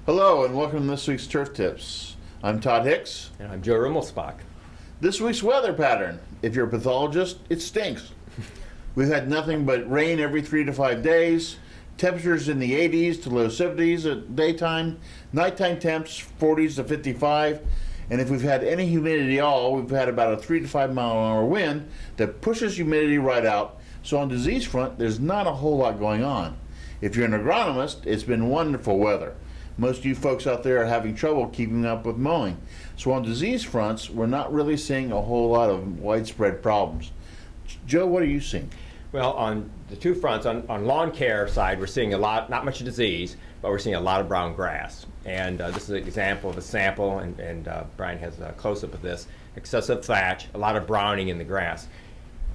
Hello and welcome to this week's Turf Tips. I'm Todd Hicks. And I'm Joe Rummelsbach. This week's weather pattern. If you're a pathologist, it stinks. We've had nothing but rain every 3 to 5 days. Temperatures in the 80s to low 70s at daytime. Nighttime temps 40s to 55. And if we've had any humidity at all, we've had about a 3 to 5 mile an hour wind that pushes humidity right out. So on disease front, there's not a whole lot going on. If you're an agronomist, it's been wonderful weather. Most of you folks out there are having trouble keeping up with mowing. So on disease fronts, we're not really seeing a whole lot of widespread problems. Joe, what are you seeing? Well, on the two fronts, on lawn care side, we're seeing a lot, not much disease, but we're seeing a lot of brown grass. And this is an example of a sample, and Brian has a close-up of this. Excessive thatch, a lot of browning in the grass.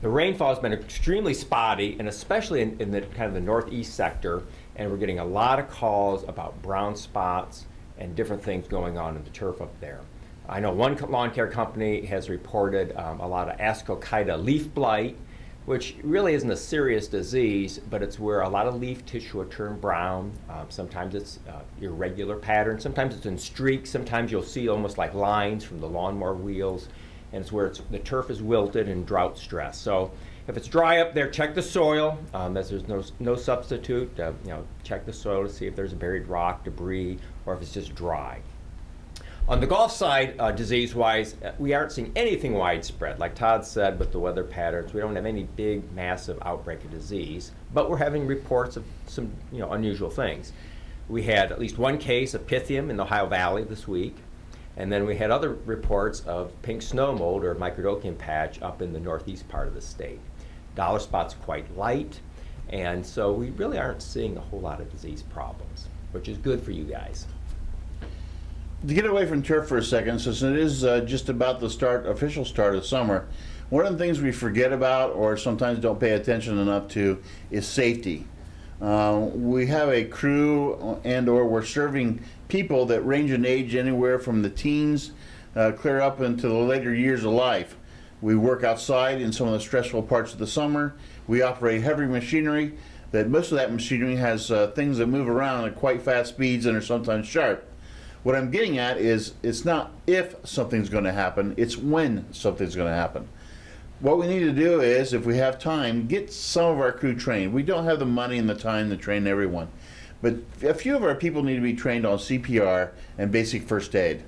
The rainfall has been extremely spotty, and especially in the kind of the northeast sector, and we're getting a lot of calls about brown spots and different things going on in the turf up there. I know one lawn care company has reported a lot of ascochyta leaf blight, which really isn't a serious disease, but it's where a lot of leaf tissue will turn brown. Sometimes it's irregular pattern, sometimes it's in streaks, sometimes you'll see almost like lines from the lawnmower wheels, and it's where the turf is wilted and drought stress. So if it's dry up there, check the soil, as there's no substitute. Check the soil to see if there's a buried rock, debris, or if it's just dry. On the golf side, disease-wise, we aren't seeing anything widespread. Like Todd said, with the weather patterns, we don't have any big, massive outbreak of disease, but we're having reports of some unusual things. We had at least one case of Pythium in the Ohio Valley this week, and then we had other reports of pink snow mold or microdochium patch up in the northeast part of the state. Dollar spot's quite light, and so we really aren't seeing a whole lot of disease problems, which is good for you guys. To get away from turf for a second, since it is just about the official start of summer, one of the things we forget about or sometimes don't pay attention enough to is safety. We have a crew and/or we're serving people that range in age anywhere from the teens clear up into the later years of life. We work outside in some of the stressful parts of the summer. We operate heavy machinery. That most of that machinery has things that move around at quite fast speeds and are sometimes sharp. What I'm getting at is it's not if something's going to happen, it's when something's going to happen. What we need to do is, if we have time, get some of our crew trained. We don't have the money and the time to train everyone, but a few of our people need to be trained on CPR and basic first aid.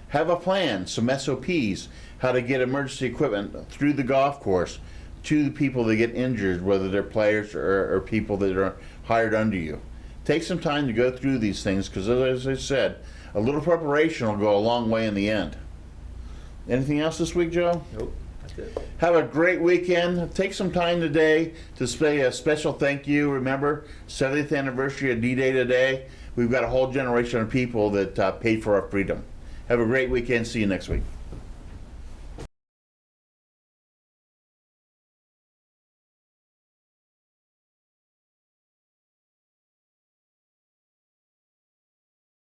Have a plan, some SOPs, how to get emergency equipment through the golf course to the people that get injured, whether they're players or people that are hired under you. Take some time to go through these things because, as I said, a little preparation will go a long way in the end. Anything else this week, Joe? Nope, that's it. Have a great weekend. Take some time today to say a special thank you. Remember, 70th anniversary of D-Day today. We've got a whole generation of people that paid for our freedom. Have a great weekend. See you next week.